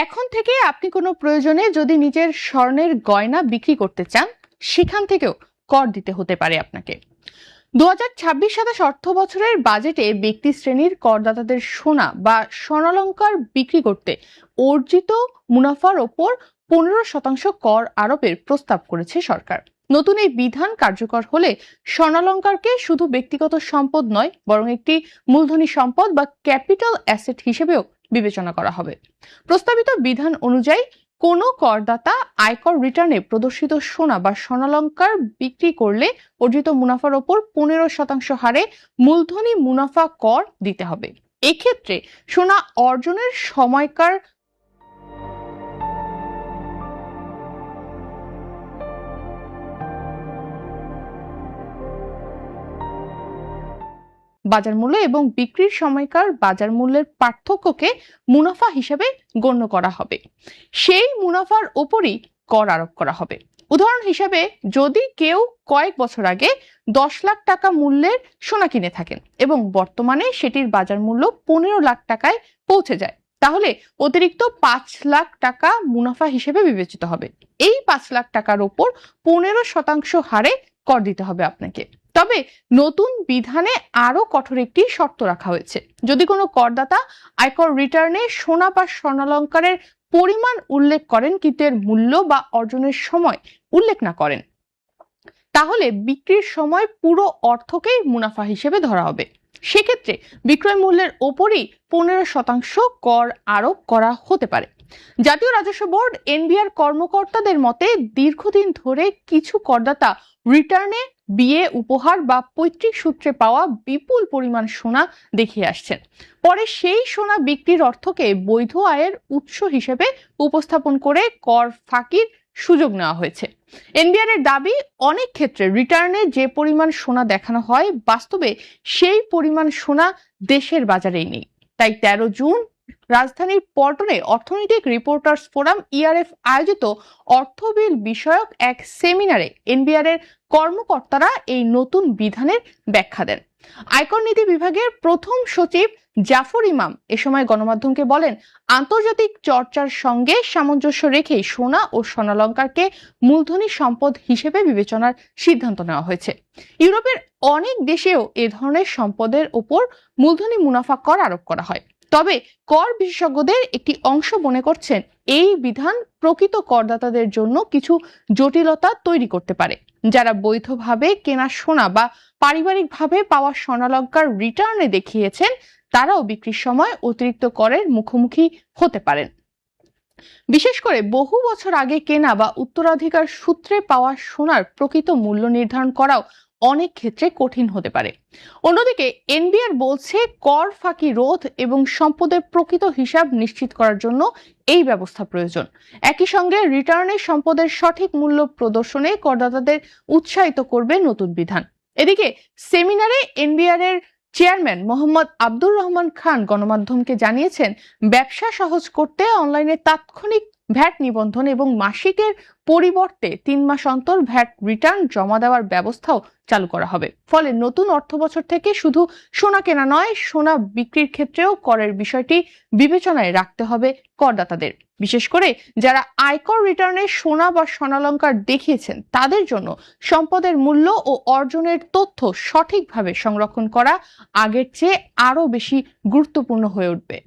এখন থেকে আপনি কোনো প্রয়োজনে যদি নিজের স্বর্ণের গয়না বিক্রি করতে চান, সেখান থেকেও কর দিতে হতে পারে আপনাকে। 2026-27 অর্থ বছরের বাজেটে ব্যক্তি শ্রেণীর করদাতাদের সোনা বা স্বর্ণালংকার বিক্রি করতে অর্জিত মুনাফার ওপর 15% কর আরোপের প্রস্তাব করেছে সরকার। নতুন এই বিধান কার্যকর হলে স্বর্ণালংকারকে শুধু ব্যক্তিগত সম্পদ নয়, বরং একটি মূলধনী সম্পদ বা ক্যাপিটাল অ্যাসেট হিসেবেও বিবেচনা করা হবে। প্রস্তাবিত বিধান অনুযায়ী কোনো করদাতা আয়কর রিটার্নে প্রদর্শিত সোনা বা স্বর্ণালংকার বিক্রি করলে অর্জিত মুনাফার ওপর 15% হারে মূলধনী মুনাফা কর দিতে হবে। এক্ষেত্রে সোনা অর্জনের সময়কার বাজার মূল্য এবং বিক্রির সময়কার বাজার মূল্যের পার্থক্যকে মুনাফা হিসেবে গণ্য করা হবে। সেই মুনাফার উপরই কর আরোপ করা হবে। উদাহরণ হিসেবে, যদি কেউ কয়েক বছর আগে 10 লাখ টাকা মূল্যের সোনা কিনে থাকেন এবং বর্তমানে সেটির বাজার মূল্য 15 লাখ টাকায় পৌঁছে যায়, তাহলে অতিরিক্ত 5 লাখ টাকা মুনাফা হিসেবে বিবেচিত হবে। এই 5 লাখ টাকার উপর 15% হারে কর দিতে হবে আপনাকে। তবে নতুন বিধানে আরো কঠোর একটি শর্ত রাখা হয়েছে। যদি কোনো করদাতা আয়কর রিটার্নে সোনা বা স্বর্ণালংকারের পরিমাণ উল্লেখ করেন কিন্তু এর মূল্য বা অর্জনের সময় উল্লেখ না করেন, তাহলে বিক্রির সময় পুরো অর্থকেই মুনাফা হিসেবে ধরা হবে। সেক্ষেত্রে বিক্রয় মূল্যের ওপরই 15% কর আরোপ করা হতে পারে। জাতীয় রাজস্ব বোর্ড এনবিআর কর্মকর্তাদের মতে, দীর্ঘদিন ধরে কিছু করদাতা রিটার্নে বিয়ে, উপহার বা পৈতৃক সূত্রে পাওয়া বিপুল পরিমাণ সোনা দেখিয়ে আসছেন। পরে সেই সোনা বিক্রির অর্থকে বৈধ আয়ের উৎস হিসেবে উপস্থাপন করে কর ফাঁকির সুযোগ নেওয়া হয়েছে। এনবিআর এর দাবি, অনেক ক্ষেত্রে রিটার্নে যে পরিমাণ সোনা দেখানো হয়, বাস্তবে সেই পরিমাণ সোনা দেশের বাজারেই নেই। তাই 13 জুন রাজধানীর পল্টনে অর্থনৈতিক রিপোর্টার্স ফোরাম ইআরএফ আয়োজিত অর্থবিল বিষয়ক এক সেমিনারে এনবিআর এর কর্মকর্তারা এই নতুন বিধানের ব্যাখ্যা দেন। আয়কর নীতি বিভাগের প্রথম সচিব জাফর ইমাম এ সময় গণমাধ্যমকে বলেন, আন্তর্জাতিক চর্চার সঙ্গে সামঞ্জস্য রেখে সোনা ও স্বর্ণালংকারকে মূলধনী সম্পদ হিসেবে বিবেচনার সিদ্ধান্ত নেওয়া হয়েছে। ইউরোপের অনেক দেশেও এ ধরনের সম্পদের ওপর মূলধনী মুনাফা কর আরোপ করা হয়। তবে কর বিশেষজ্ঞদের একটি অংশ মনে করছেন, এই বিধান প্রকৃত করদাতাদের জন্য কিছু জটিলতা তৈরি করতে পারে। যারা বৈধভাবে কেনা সোনা বা পারিবারিকভাবে পাওয়া স্বর্ণালংকার রিটার্নে দেখিয়েছেন, তারাও বিক্রির সময় অতিরিক্ত করের মুখোমুখি হতে পারেন। বিশেষ করে বহু বছর আগে কেনা বা উত্তরাধিকার সূত্রে পাওয়া সোনার প্রকৃত মূল্য নির্ধারণ করাও অনেক ক্ষেত্রে কঠিন হতে পারে। অন্যদিকে এনবিআর বলছে, কর ফাঁকি রোধ এবং সম্পদের প্রকৃত হিসাব নিশ্চিত করার জন্য এই ব্যবস্থা প্রয়োজন। একই সঙ্গে রিটার্নে সম্পদের সঠিক মূল্য প্রদর্শনে করদাতাদের উৎসাহিত করবে নতুন বিধান। এদিকে সেমিনারে এনবিআর এর চেয়ারম্যান মোহাম্মদ আব্দুর রহমান খান গণমাধ্যমকে জানিয়েছেন, ব্যবসা সহজ করতে অনলাইনে তাৎক্ষণিক ভ্যাট নিবন্ধন এবং মাসিকের পরিবর্তে 3 মাস অন্তর ভ্যাট রিটার্ন জমা দেওয়ার ব্যবস্থাও চালু করা হবে। ফলে নতুন অর্থবছর থেকে শুধু সোনা কেনা নয়, সোনা বিক্রির ক্ষেত্রেও করের বিষয়টি বিবেচনায় রাখতে হবে করদাতাদের। বিশেষ করে যারা আয়কর রিটার্নে সোনা বা স্বর্ণালংকার দেখিয়েছেন, তাদের জন্য সম্পদের মূল্য ও অর্জনের তথ্য সঠিকভাবে সংরক্ষণ করা আগের চেয়ে আরো বেশি গুরুত্বপূর্ণ হয়ে উঠবে।